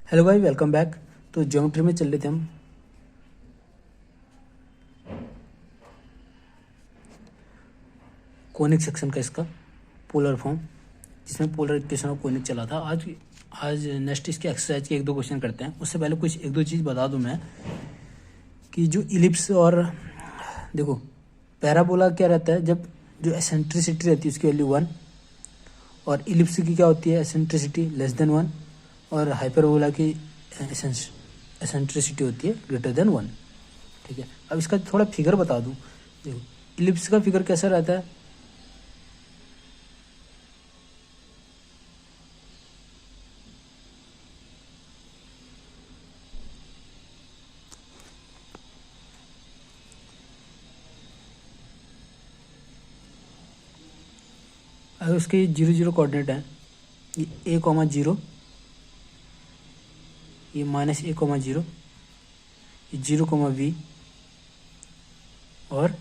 Hello भाई, welcome back. तो geometry में चल रहे थे हम। कोनिक सेक्शन का इसका पोलर फॉर्म, जिसमें पोलर इक्वेशन ऑफ कोनिक चला था। आज नेक्स्ट इसके एक्सरसाइज के एक दो क्वेश्चन करते हैं। उससे पहले कुछ एक दो चीज़ बता दूं मैं कि जो इलिप्स और देखो पैराबोला क्या रहता है, जब जो एसेंट्रिसिटी रहती है उसकी वैल्यू 1, और इलिप्स की क्या होती है एसेंट्रिसिटी लेस देन 1, और हाइपरबोला की एसेंट्रिसिटी होती है ग्रेटर देन 1। ठीक है, अब इसका थोड़ा फिगर बता दूं। देखो इलिप्स का फिगर कैसा रहता है, अगर उसके 0 0 कोऑर्डिनेट है, ये a,0, ये -a,0, ये 0,v और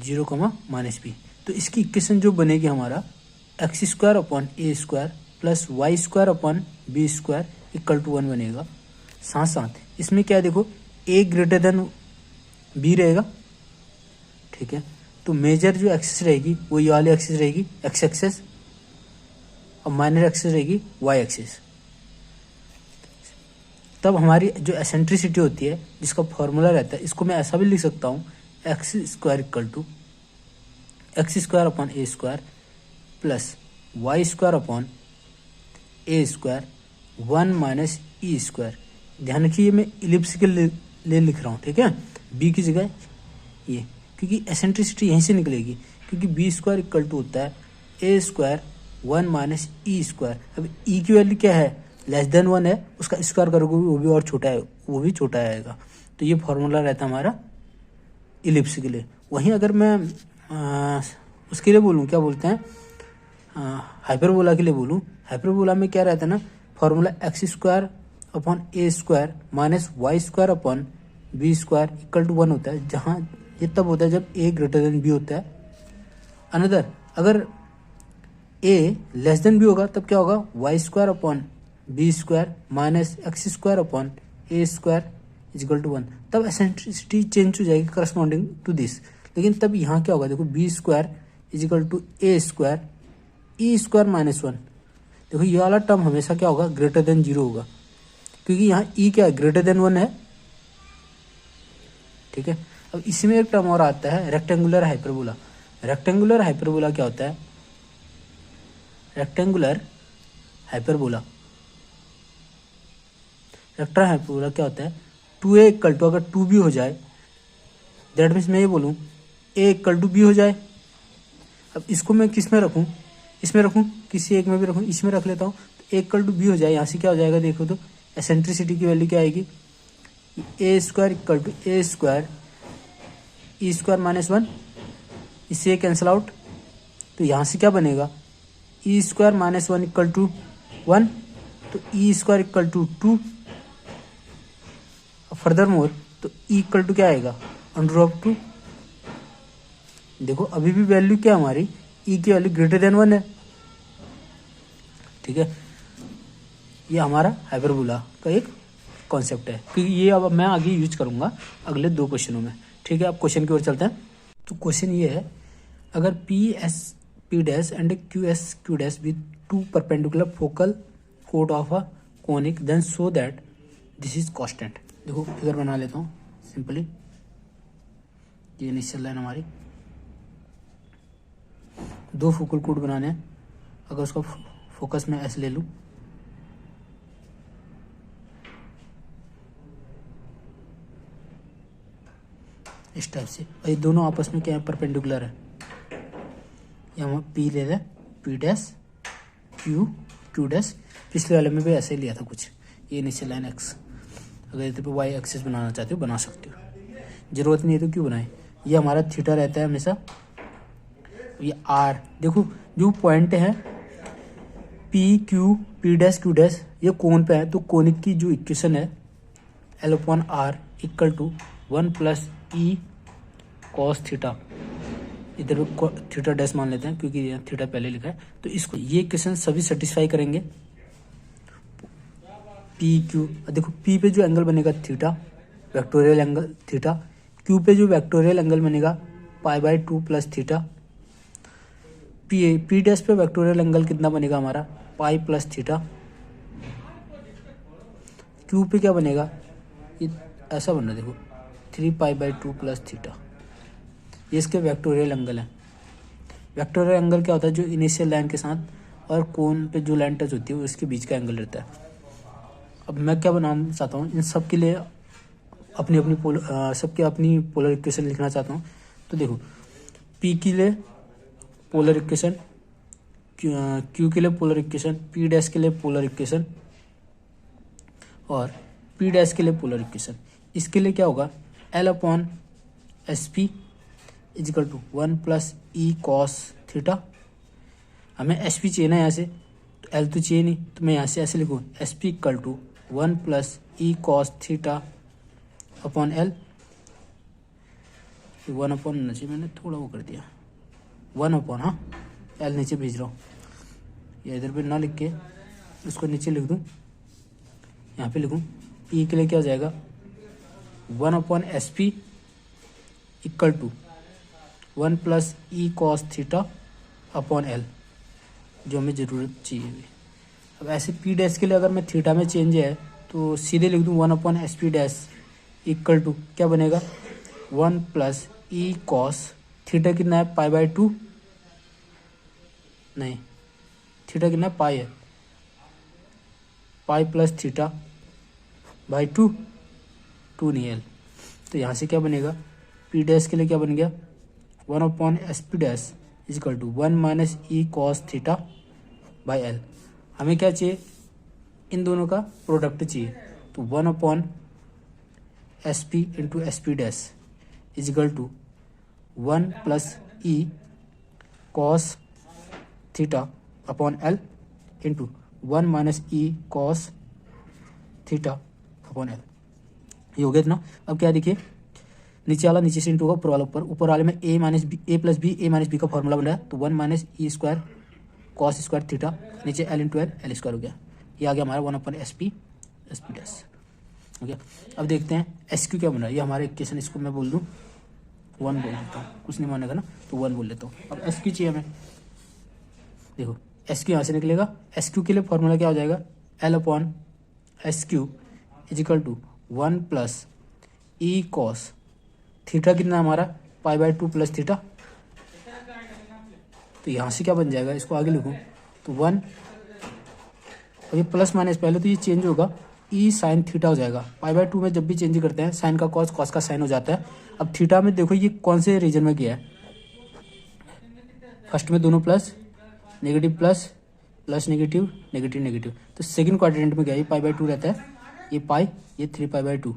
0,-b। तो इसकी इक्वेशन जो बनेगी हमारा x² / a² plus y² / b² equal to 1 बनेगा। साथ साथ इसमें क्या है, देखो a ग्रेटर देन b रहेगा। ठीक है, तो मेजर जो एक्सिस रहेगी वो ये वाली एक्सिस रहेगी x एक्सिस, और माइनर एक्सिस रहेगी y एक्सिस। तब हमारी जो एसेंट्रिसिटी होती है, जिसका फॉर्मूला रहता है, इसको मैं ऐसा भी लिख सकता हूँ x² equal to x² / a² plus y² / a² 1 - e²। ध्यान रखिए मैं इलिप्स के लिए लिख रहा हूँ। ठीक है, b की जगह ये, क्योंकि एसेंट्रिसिटी यहीं से निकलेगी, क्योंकि b² इक्वल टू होता है a² 1 - e²। अब e की वैल्यू क्या है, लेस देन 1 है, उसका स्क्वायर करोगे वो भी और छोटा है, वो भी छोटा आएगा। तो ये फॉर्मूला रहता है हमारा इलिप्स के लिए। वहीं अगर मैं उसके लिए बोलूँ, क्या बोलते हैं, हाइपरबोला के लिए बोलूँ, हाइपरबोला में क्या रहता है ना, formula x² / a² minus y² / b² equal to 1 होता है, जहाँ ये तब होता है जब a ग्रेटर देन b होता है। अनदर अगर a लेस देन b होगा तब क्या होगा, y² / b² minus x² / a² equal to 1। तब एसेंट्रिसिटी चेंज हो जाएगी करस्पॉन्डिंग टू दिस। लेकिन तब यहाँ क्या होगा, देखो b² equal to a² e² - 1। देखो ये वाला टर्म हमेशा क्या होगा, ग्रेटर देन 0 होगा, क्योंकि यहाँ e क्या है, ग्रेटर देन 1 है। ठीक है, अब इसी में एक टर्म और आता है रेक्टेंगुलर हाइपरबोला। रेक्टेंगुलर हाइपरबोला क्या होता है, रेक्टेंगुलर हाइपरबोला क्या होता है, 2a इक्वल टू, अगर 2b हो जाए, दैट मीन्स मैं ये बोलूँ a इक्वल टू b हो जाए। अब इसको मैं किस में रखूँ, इसमें रखूँ, किसी एक में भी रखूँ, इसमें रख लेता हूँ। तो a इक्वल टू b हो जाए, यहाँ से क्या हो जाएगा, देखो तो एसेंट्रिसिटी की वैल्यू क्या आएगी, a² equal to a² e² - 1, इससे कैंसिल आउट। तो यहाँ से क्या बनेगा, e² - 1 इक्वल टू 1, तो e² equal to 2। Further more तो e इक्वल टू क्या आएगा, √2। देखो अभी भी वैल्यू क्या हमारी, e की वैल्यू ग्रेटर देन 1 है। ठीक है, ये हमारा हाइपरबोला का एक कॉन्सेप्ट है, क्योंकि ये अब मैं आगे यूज करूंगा अगले 2 क्वेश्चनों में। ठीक है, अब क्वेश्चन की ओर चलते हैं। तो क्वेश्चन ये है, अगर P and QS with 2 perpendicular focal कोड of a conic, then show that this is constant. देखो फिगर बना लेता हूँ सिंपली, ये इनिशियल लाइन हमारी, 2 फोकल कोड बनाने हैं। अगर उसका फोकस में ऐसे ले लूँ, इस टाइप से, और ये दोनों आपस में क्या है, परपेंडिकुलर है। यहाँ P ले लें, P', Q'। पिछले वाले में भी ऐसे ही लिया था कुछ। ये इनिशियल लाइन x, अगर इधर पे y एक्सिस बनाना चाहते हो बना सकते हो, जरूरत नहीं है तो क्यों बनाए। ये हमारा थीटा रहता है हमेशा। ये r, देखो जो पॉइंट है P, Q, P', Q', ये कोन पे है, तो कोनिक की जो इक्वेशन है L/r equal to 1 + e cos theta, इधर थीटा डैश मान लेते हैं क्योंकि थीटा पहले लिखा है। तो इसको ये इक्वेशन सभी सेटिस्फाई करेंगे। पी क्यू, देखो पी पे जो एंगल बनेगा theta, vectorial angle theta, Q पे जो वेक्टोरियल एंगल बनेगा π/2 प्लस थीटा, पी डैश पे वेक्टोरियल एंगल कितना बनेगा हमारा पाई प्लस थीटा, क्यू पे क्या बनेगा, ये ऐसा बन रहा है देखो 3π/2 प्लस थीटा, ये इसके वेक्टोरियल एंगल है। वेक्टोरियल एंगल क्या होता है, जो इनिशियल लाइन के साथ और कोन पे जो लाइन टच होती है उसके बीच का एंगल रहता है। अब मैं क्या बनाना चाहता हूँ, इन सब के लिए अपनी अपनी सबके अपनी पोलर इक्वेशन लिखना चाहता हूँ। तो देखो पी के लिए पोलर इक्वेशन, क्यू के लिए पोलर इक्वेशन, पी डैश के लिए पोलर इक्वेशन और पी डैश के लिए पोलर इक्वेशन। इसके लिए क्या होगा, L/SP is equal to 1 plus e cos theta. हमें SP चाहिए ना यहाँ से, तो L तो चाहिए नहीं, तो मैं यहाँ से ऐसे लिखूँ SP equal to 1 plus e cos theta upon L। 1 upon होना चाहिए, मैंने थोड़ा वो कर दिया 1 अपॉन, हाँ L नीचे भेज रहा हूँ, या इधर पे ना लिख के उसको नीचे लिख दूँ, यहाँ पे लिखूँ P के लिए क्या हो जाएगा 1 upon SP equal to 1 plus e cos theta upon L, जो हमें ज़रूरत चाहिए। अब ऐसे P डैश के लिए अगर मैं थीटा में चेंज है तो सीधे लिख दूँ 1 upon SP dash equal to क्या बनेगा 1 प्लस ई कॉस थीटा कितना है π/2, नहीं थीटा कितना है पाई है, पाई प्लस थीटा बाई 2 नहीं L। तो यहाँ से क्या बनेगा, P डैश के लिए क्या बन गया 1 upon SP dash is equal to 1 minus e cos theta by L। हमें क्या चाहिए, इन दोनों का प्रोडक्ट चाहिए, तो 1 upon SP into SP dash is equal to 1 plus e cos theta upon L into 1 minus e cos theta upon L। ये हो गया ना। अब क्या देखिए, नीचे वाला नीचे से इंटू होगा, ऊपर वाले में a minus b, a plus b का फॉर्मूला बन रहा है, तो 1 minus e square cos square theta, नीचे L इंटू L स्क्वायर हो गया। ये आ गया हमारा 1 अपॉन SP डैश हो गया। अब देखते हैं SQ क्या बन रहा है, ये हमारे इक्वेशन, इसको मैं बोल दूँ 1 बोल देता हूँ, कुछ नहीं मानेगा ना, तो 1 बोल लेता हूँ। अब SQ चाहिए हमें, देखो SQ यहाँ से निकलेगा, SQ के लिए फॉर्मूला क्या हो जाएगा L upon SQ equal to 1 plus e cos theta कितना हमारा π/2 प्लस थीटा। तो यहाँ से क्या बन जाएगा, इसको आगे लिखूँ तो 1, अब ये प्लस माइनस पहले तो ये चेंज होगा, ई साइन थीटा हो जाएगा। π/2 में जब भी चेंज करते हैं साइन का कॉस, कॉस का साइन हो जाता है। अब थीटा में देखो ये कौन से रीजन में गया है, फर्स्ट में दोनों plus negative plus plus negative negative negative, तो सेकंड क्वाड्रेंट में गया, ये π/2 रहता है, ये पाई, ये 3π/2,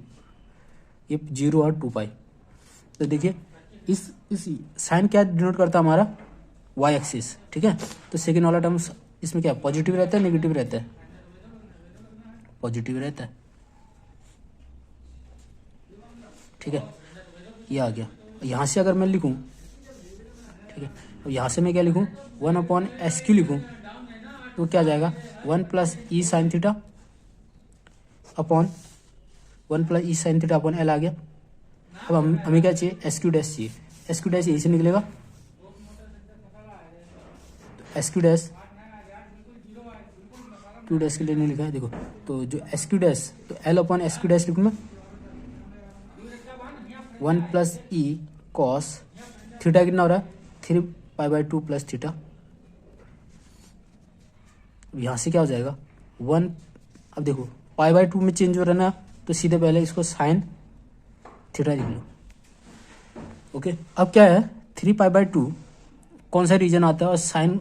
ये 0 और 2 पाई। तो देखिए इस साइन क्या डिनोट करता है हमारा y एक्सिस, ठीक है। तो सेकंड वाला टर्म इसमें क्या पॉजिटिव रहता है नेगेटिव रहता है, पॉजिटिव रहता है, ठीक है। ये आ गया। यहाँ से अगर मैं लिखूँ, ठीक है, तो यहाँ से मैं क्या लिखूँ 1 अपॉन SQ लिखूँ, तो क्या आ जाएगा 1 plus e sine theta upon 1 plus e sine theta upon L आ गया। अब हमें क्या चाहिए, SQ डैश चाहिए, SQ डैश यहीं से निकलेगा, SQ डैश 2 डैश के लिए नहीं लिखा है देखो, तो जो SQ डैश, तो L अपॉन SQ डैश लिखूँ मैं 1 प्लस ई कॉस थीटा कितना हो रहा है 3π/2 प्लस थीटा। यहाँ से क्या हो जाएगा 1, अब देखो π/2 में चेंज हो रहा है ना, तो सीधे पहले इसको साइन थीटा लिख लो, ओके। अब क्या है 3π/2 कौन सा रीजन आता है और साइन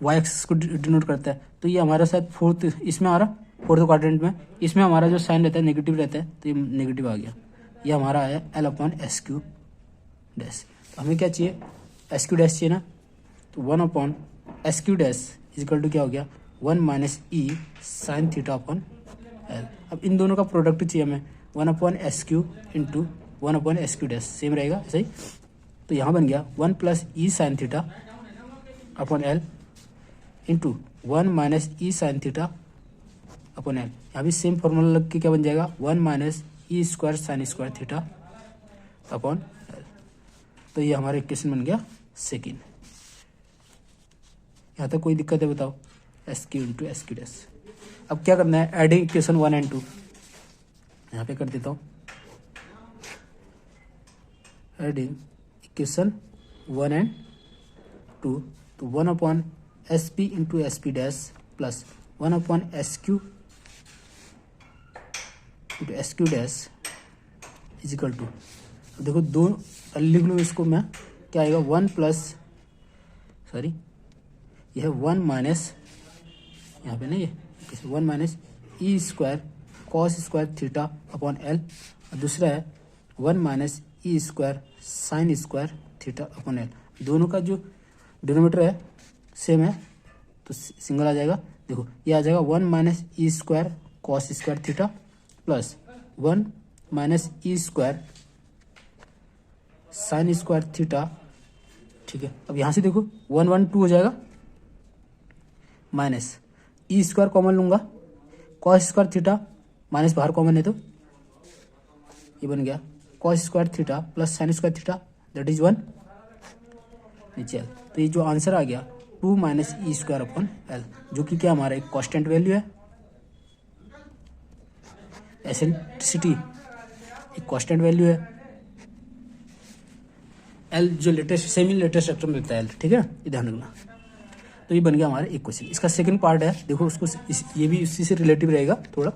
y एक्सिस को डिनोट करता है, तो ये हमारा शायद फोर्थ, इसमें आ रहा फोर्थ क्वाड्रेंट में, इसमें हमारा जो साइन रहता है नेगेटिव रहता है, तो ये नेगेटिव आ गया। ये हमारा आया L अपॉन SQ डैश। तो हमें क्या चाहिए SQ डैश चाहिए ना, तो 1 upon SQ dash is equal to क्या हो गया 1 minus e sine theta upon L। अब इन दोनों का प्रोडक्ट चाहिए हमें 1 upon SQ into 1 upon SQ dash, same रहेगा ऐसा ही। तो यहाँ बन गया 1 plus e sine theta upon L into 1 minus e sine theta upon L. यहाँ भी सेम फॉर्मूला लग के क्या बन जाएगा, 1 minus e square sine square theta upon L. तो ये हमारा इक्वेशन बन गया सेकेंड। यहाँ तक कोई दिक्कत है बताओ, S Q into S Q dash. अब क्या करना है, एडिंग इक्वेशन 1 एंड 2 यहाँ पे कर देता हूँ। एडिंग इक्वेशन 1 एंड 2, तो 1 upon S P into S P dash plus 1 upon S Q into S Q dash is equal to, देखो दो लिख लूँ इसको मैं, क्या आएगा 1 प्लस, सॉरी यह 1 माइनस, यहाँ पे ना ये 1 minus e square cos square theta upon L, और दूसरा है 1 minus e square sine square theta upon L. दोनों का जो डिनोमीटर है सेम है तो सिंगल आ जाएगा। देखो ये आ जाएगा 1 minus e square cos square theta plus 1 minus e square sine square theta, ठीक है। अब यहाँ से देखो 1 1 2 हो जाएगा, माइनस ई स्क्वायर कॉमन लूंगा, कॉस स्क्वायर थीटा माइनस बाहर कॉमन है तो ये बन गया cos square theta plus sign square theta, that is 1 नीचे एल। तो ये जो आंसर आ गया 2 minus e square upon L, जो कि क्या हमारा एक कांस्टेंट वैल्यू है। एसेंट्रिसिटी एक कांस्टेंट वैल्यू है, एल जो लेटेस्ट सेमी लेटेस्ट स्ट्रक्चर में मिलता है एल, ठीक है, ये ध्यान रखना। तो ये बन गया हमारा एक क्वेश्चन। इसका सेकंड पार्ट है, देखो उसको ये भी उसी से रिलेटिव रहेगा थोड़ा।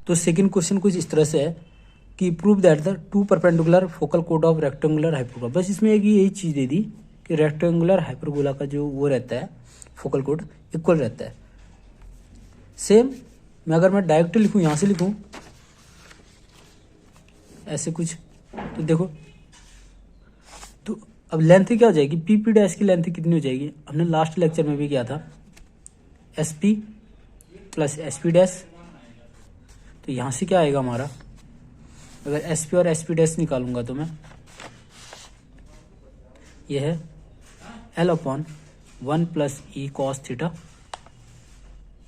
तो सेकंड क्वेश्चन कुछ इस तरह से है कि prove that the two perpendicular focal कोड ऑफ रेक्टेंगुलर हाइपरबोला। बस इसमें एक यही चीज़ दे दी कि रेक्टेंगुलर हाइपरबोला का जो वो रहता है फोकल कोड इक्वल रहता है। सेम मैं अगर मैं डायरेक्ट लिखूँ, यहाँ से लिखूँ ऐसे कुछ, तो देखो तो अब लेंथ क्या हो जाएगी, पी पी डैश की लेंथ कितनी हो जाएगी, हमने लास्ट लेक्चर में भी किया था, S P plus S P dash. तो यहाँ से क्या आएगा हमारा, अगर एस पी और एस पी डैश निकालूंगा तो मैं, यह है L upon 1 plus e cos theta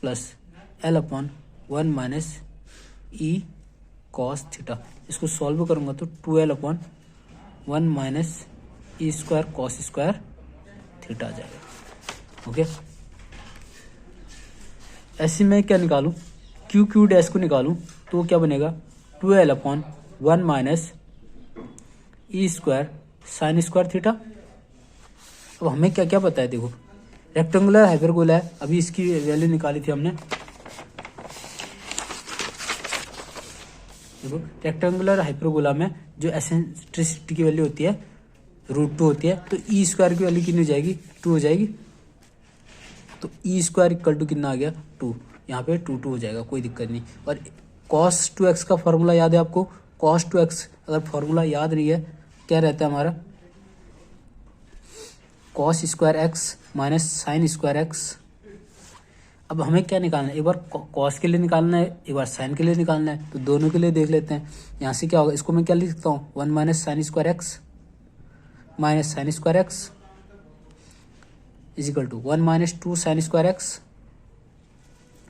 plus L upon 1 minus e cos theta. इसको सॉल्व करूंगा तो 2l upon 1 minus e square cos square theta आ जाएगा। ओके, ऐसे में क्या निकालूं, क्यू क्यू डैश को निकालूं तो क्या बनेगा 2l upon 1 minus e square sine square theta. अब हमें क्या क्या पता है, देखो रेक्टेंगुलर हाइपरबोला है, अभी इसकी वैल्यू निकाली थी हमने। देखो रेक्टेंगुलर हाइपरबोला में जो एसेंट्रिसिटी की वैल्यू होती है √2 होती है, तो ई स्क्वायर की वैल्यू कितनी हो जाएगी, 2 हो जाएगी। तो ई स्क्वायर इक्वल टू कितना आ गया 2, यहाँ पे 2 2 हो जाएगा, कोई दिक्कत नहीं। और cos 2x का फॉर्मूला याद है आपको, cos 2x अगर फॉर्मूला याद नहीं है क्या रहता है हमारा, cos square x minus sine square x. अब हमें क्या निकालना है, एक बार cos के लिए निकालना है, एक बार साइन के लिए निकालना है, तो दोनों के लिए देख लेते हैं। यहाँ से क्या होगा, इसको मैं क्या लिख सकता हूँ, 1 minus sine square x minus sine square x is equal to 1 minus 2 sine square x.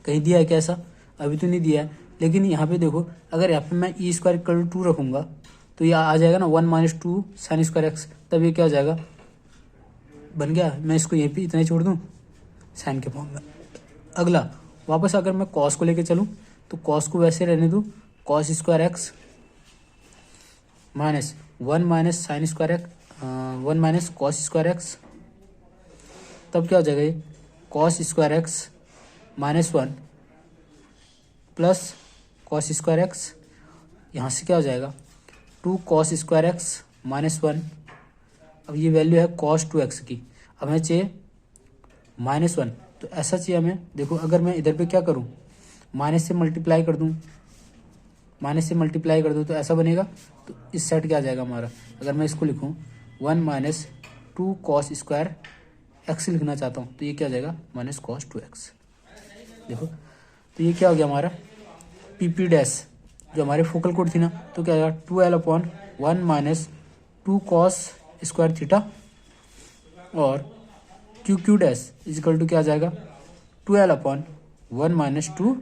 कहीं दिया है क्या ऐसा, अभी तो नहीं दिया है, लेकिन यहाँ पे देखो अगर यहाँ पे मैं ई स्क्वायर इक्वल टू 2 रखूँगा तो ये आ जाएगा ना 1 माइनस 2 साइन स्क्वायर एक्स, तब ये क्या हो जाएगा, बन गया। मैं इसको यहीं पे इतना ही छोड़ दूँ साइन के फॉर्म में। अगला वापस अगर मैं कॉस को लेके चलूँ तो कॉस को वैसे रहने दूँ, cos square x minus 1 minus sine square x 1 minus cos square x, तब क्या हो जाएगा ये cos square x minus 1 plus cos square x. यहाँ से क्या हो जाएगा 2 कॉस स्क्वायर एक्स माइनस 1। अब ये वैल्यू है कॉस 2x की, अब हमें चाहिए -1, तो ऐसा चाहिए हमें। देखो अगर मैं इधर पे क्या करूँ, माइनस से मल्टीप्लाई कर दूँ, तो ऐसा बनेगा। तो इस साइड क्या आ जाएगा हमारा, अगर मैं इसको लिखूँ 1 माइनस 2 कॉस स्क्वायर एक्स लिखना चाहता हूँ तो ये क्या आ जाएगा माइनस कॉस 2x। देखो तो ये क्या हो गया हमारा पी पी डैश, जो हमारे फोकल कोड थी ना, तो क्या आएगा 2l upon 1 minus 2 cos square theta, और Q Q dash is equal to क्या आ जाएगा 2l upon 1 minus 2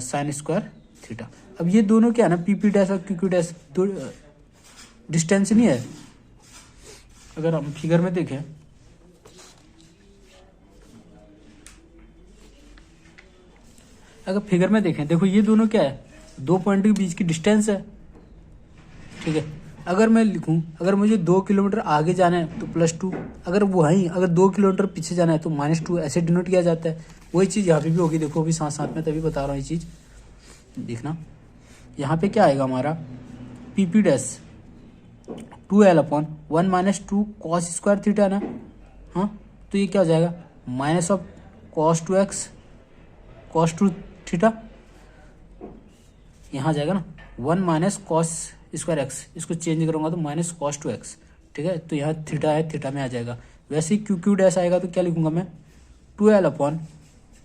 sine square theta. अब ये दोनों क्या है ना, पी पी डैश और क्यू क्यू डैश दो डिस्टेंस नहीं है। अगर हम फिगर में देखें, अगर फिगर में देखें, देखो ये दोनों क्या है, दो पॉइंट के बीच की डिस्टेंस है, ठीक है। अगर मैं लिखूं, अगर मुझे 2 किलोमीटर आगे जाना है तो +2, अगर वहीं अगर 2 किलोमीटर पीछे जाना है तो -2, ऐसे डिनोट किया जाता है। वही चीज़ यहाँ पे भी होगी, देखो अभी साथ साथ में तभी बता रहा हूँ ये चीज़, देखना। यहाँ पे क्या आएगा हमारा, P P dash 2l/1 - 2 cos square theta ना, हाँ, तो ये क्या हो जाएगा, माइनस ऑफ cos 2 थीटा, यहाँ जाएगा ना 1 - cos स्क्वायर एक्स, इसको चेंज करूंगा तो -cos 2x, ठीक है। तो यहाँ थीटा है, थीटा में आ जाएगा। वैसे ही क्यू क्यू डैश आएगा तो क्या लिखूंगा मैं, 2l/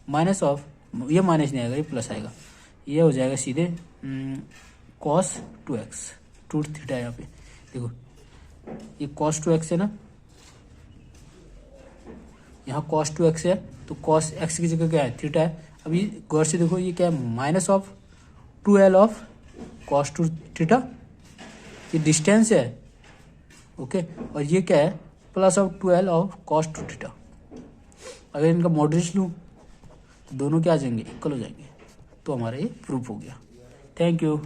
माइनस ऑफ, ये माइनस नहीं आएगा, ये प्लस आएगा, ये हो जाएगा सीधे cos 2x, 2 थीटा है यहाँ पे, देखो ये cos 2x है ना, यहाँ cos 2x है तो cos x की जगह क्या है, थीटा है। अभी गौर से देखो, ये क्या है, minus of 2l of cos 2 theta, ये डिस्टेंस है, ओके। और ये क्या है, plus of 12 of cos 2 theta. अगर इनका मॉडरेट लूँ तो दोनों क्या आ जाएंगे, इक्वल हो जाएंगे। तो हमारा ये प्रूफ हो गया। Thank you.